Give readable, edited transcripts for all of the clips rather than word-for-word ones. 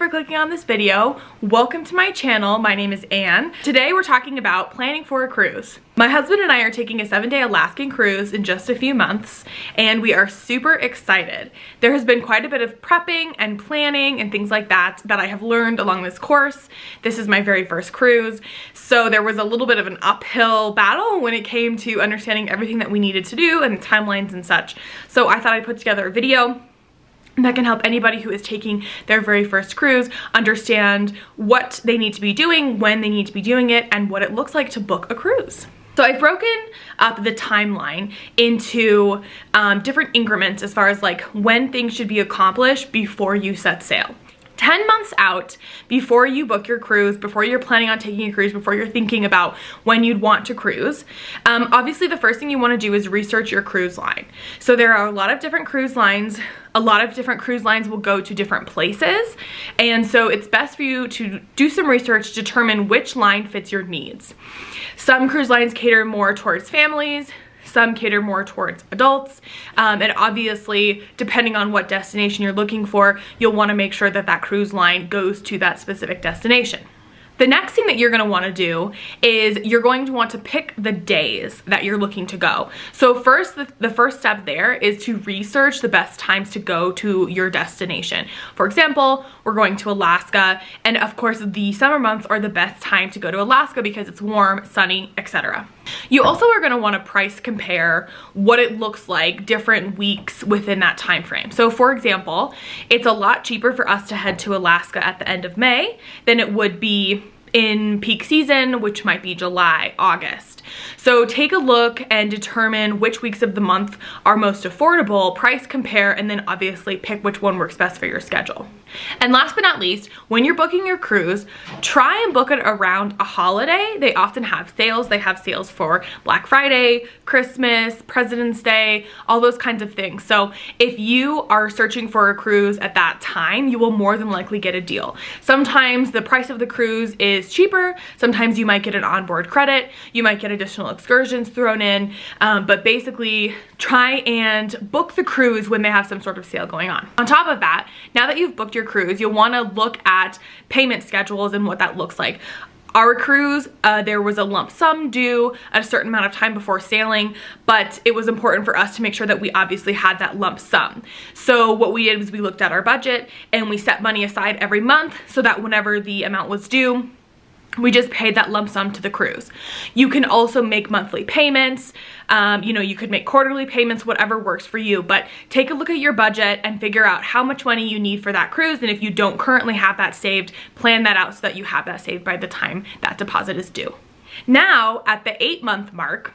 for clicking on this video. Welcome to my channel. My name is Anne. Today we're talking about planning for a cruise. My husband and I are taking a 7-day Alaskan cruise in just a few months, and we are super excited. There has been quite a bit of prepping and planning and things like that I have learned along this course. This is my very first cruise, so there was a little bit of an uphill battle when it came to understanding everything that we needed to do and timelines and such. So I thought I'd put together a video that can help anybody who is taking their very first cruise understand what they need to be doing, when they need to be doing it, and what it looks like to book a cruise. So I've broken up the timeline into different increments as far as like when things should be accomplished before you set sail. 10 months out before you book your cruise, before you're planning on taking a cruise, before you're thinking about when you'd want to cruise, obviously the first thing you want to do is research your cruise line. So there are a lot of different cruise lines. A lot of different cruise lines will go to different places, and so it's best for you to do some research, determine which line fits your needs. Some cruise lines cater more towards families, some cater more towards adults, and obviously depending on what destination you're looking for, you'll want to make sure that that cruise line goes to that specific destination. The next thing that you're going to want to do is you're going to want to pick the days that you're looking to go. So first, the first step there is to research the best times to go to your destination. For example, we're going to Alaska, and of course the summer months are the best time to go to Alaska because it's warm, sunny, etc. You also are going to want to price compare what it looks like different weeks within that time frame. So for example, it's a lot cheaper for us to head to Alaska at the end of May than it would be in peak season, which might be July, August. So take a look and determine which weeks of the month are most affordable, price compare, and then obviously pick which one works best for your schedule. And last but not least, when you're booking your cruise, try and book it around a holiday. They often have sales. They have sales for Black Friday, Christmas, President's Day, all those kinds of things. So if you are searching for a cruise at that time, you will more than likely get a deal. Sometimes the price of the cruise is cheaper. Sometimes you might get an onboard credit. You might get additional excursions thrown in, but basically try and book the cruise when they have some sort of sale going on. On top of that, now that you've booked your cruise, you'll want to look at payment schedules and what that looks like. Our cruise, there was a lump sum due at a certain amount of time before sailing, but it was important for us to make sure that we obviously had that lump sum. So what we did was we looked at our budget and we set money aside every month so that whenever the amount was due, we just paid that lump sum to the cruise. You can also make monthly payments. You know, you could make quarterly payments, whatever works for you, but take a look at your budget and figure out how much money you need for that cruise. And if you don't currently have that saved, plan that out so that you have that saved by the time that deposit is due. Now, at the 8-month mark,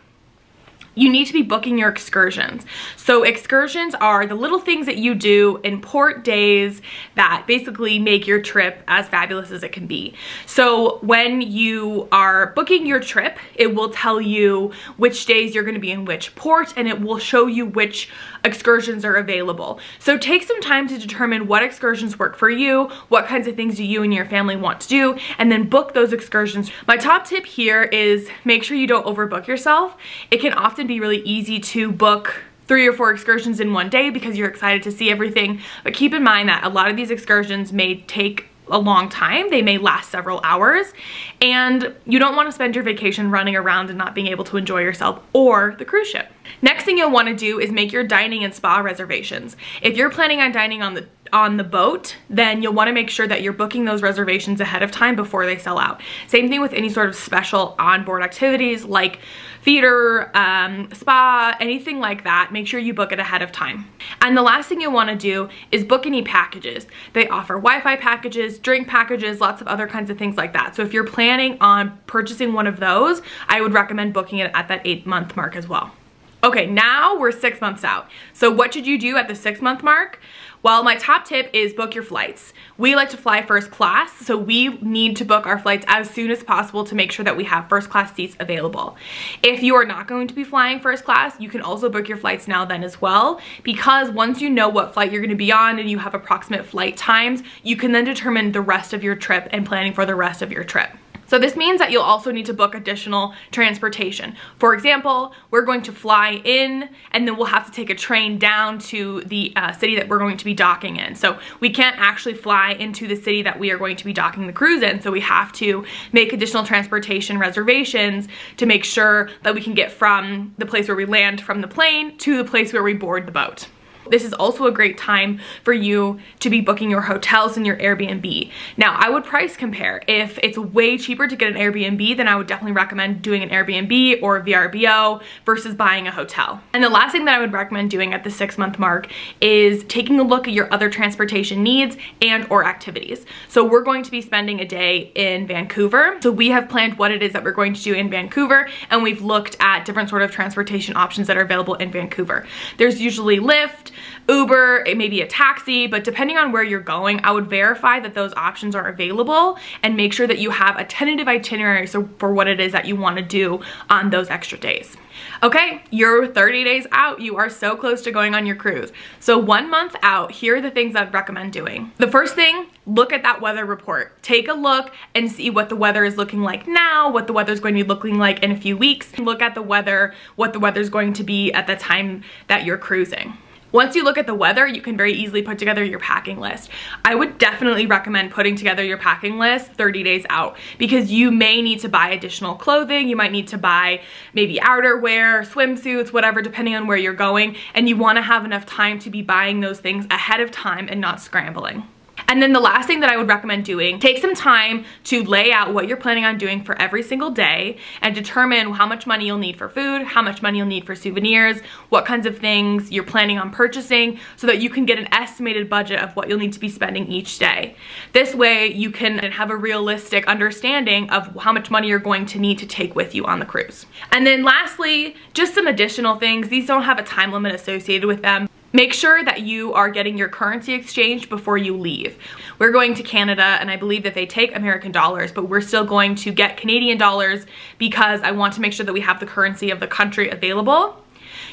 you need to be booking your excursions. So excursions are the little things that you do in port days that basically make your trip as fabulous as it can be. So when you are booking your trip, it will tell you which days you're going to be in which port, and it will show you which excursions are available. So take some time to determine what excursions work for you, what kinds of things do you and your family want to do, and then book those excursions. My top tip here is make sure you don't overbook yourself. It can often be really easy to book 3 or 4 excursions in one day because you're excited to see everything, but keep in mind that a lot of these excursions may take a long time. They may last several hours, and you don't want to spend your vacation running around and not being able to enjoy yourself or the cruise ship. Next thing you'll want to do is make your dining and spa reservations. If you're planning on dining on the boat, then you'll want to make sure that you're booking those reservations ahead of time before they sell out. Same thing with any sort of special onboard activities like theater, spa, anything like that. Make sure you book it ahead of time. And the last thing you'll want to do is book any packages. They offer Wi-Fi packages, drink packages, lots of other kinds of things like that. So if you're planning on purchasing one of those, I would recommend booking it at that 8-month mark as well. Okay, now we're 6 months out. So what should you do at the 6-month mark? Well, my top tip is book your flights. We like to fly first class, so we need to book our flights as soon as possible to make sure that we have first class seats available. If you are not going to be flying first class, you can also book your flights now then as well, because once you know what flight you're going to be on and you have approximate flight times, you can then determine the rest of your trip and planning for the rest of your trip. So this means that you'll also need to book additional transportation. For example, we're going to fly in and then we'll have to take a train down to the city that we're going to be docking in. So we can't actually fly into the city that we are going to be docking the cruise in. So we have to make additional transportation reservations to make sure that we can get from the place where we land from the plane to the place where we board the boat. This is also a great time for you to be booking your hotels and your Airbnb. Now, I would price compare. If it's way cheaper to get an Airbnb, then I would definitely recommend doing an Airbnb or VRBO versus buying a hotel. And the last thing that I would recommend doing at the 6-month mark is taking a look at your other transportation needs and or activities. So we're going to be spending a day in Vancouver. So we have planned what it is that we're going to do in Vancouver, and we've looked at different sort of transportation options that are available in Vancouver. There's usually Lyft, Uber, it may be a taxi, but depending on where you're going, I would verify that those options are available and make sure that you have a tentative itinerary for what it is that you want to do on those extra days. Okay, you're 30 days out. You are so close to going on your cruise. So 1 month out, here are the things I'd recommend doing. The first thing, look at that weather report. Take a look and see what the weather is looking like now, what the weather is going to be looking like in a few weeks. Look at the weather, what the weather is going to be at the time that you're cruising. Once you look at the weather, you can very easily put together your packing list. I would definitely recommend putting together your packing list 30 days out because you may need to buy additional clothing. You might need to buy maybe outerwear, swimsuits, whatever, depending on where you're going. And you want to have enough time to be buying those things ahead of time and not scrambling. And then the last thing that I would recommend doing, take some time to lay out what you're planning on doing for every single day and determine how much money you'll need for food, how much money you'll need for souvenirs, what kinds of things you're planning on purchasing so that you can get an estimated budget of what you'll need to be spending each day. This way you can have a realistic understanding of how much money you're going to need to take with you on the cruise. And then lastly, just some additional things. These don't have a time limit associated with them. Make sure that you are getting your currency exchange before you leave. We're going to Canada and I believe that they take American dollars, but we're still going to get Canadian dollars because I want to make sure that we have the currency of the country available.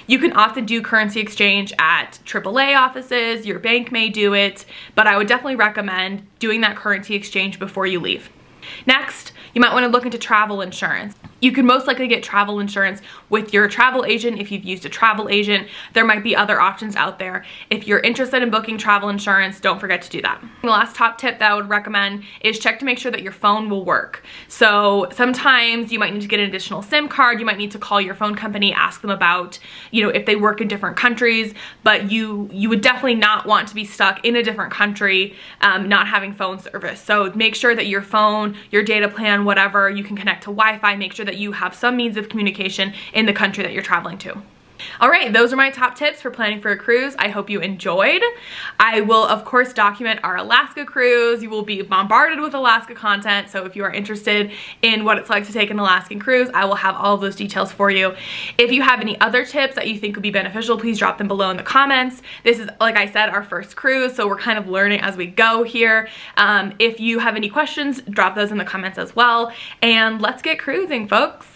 You can often do currency exchange at AAA offices, your bank may do it, but I would definitely recommend doing that currency exchange before you leave. Next, you might want to look into travel insurance. You can most likely get travel insurance with your travel agent if you've used a travel agent. There might be other options out there. If you're interested in booking travel insurance, don't forget to do that. The last top tip that I would recommend is check to make sure that your phone will work. So sometimes you might need to get an additional SIM card. You might need to call your phone company, ask them about, if they work in different countries, but you would definitely not want to be stuck in a different country not having phone service. So make sure that your phone, your data plan, whatever, you can connect to Wi-Fi. Make sure that you have some means of communication in the country that you're traveling to. All right, those are my top tips for planning for a cruise. I hope you enjoyed. I will, of course, document our Alaska cruise. You will be bombarded with Alaska content, so if you are interested in what it's like to take an Alaskan cruise, I will have all of those details for you. If you have any other tips that you think would be beneficial, please drop them below in the comments. This is, like I said, our first cruise, so we're kind of learning as we go here. If you have any questions, drop those in the comments as well, and let's get cruising, folks.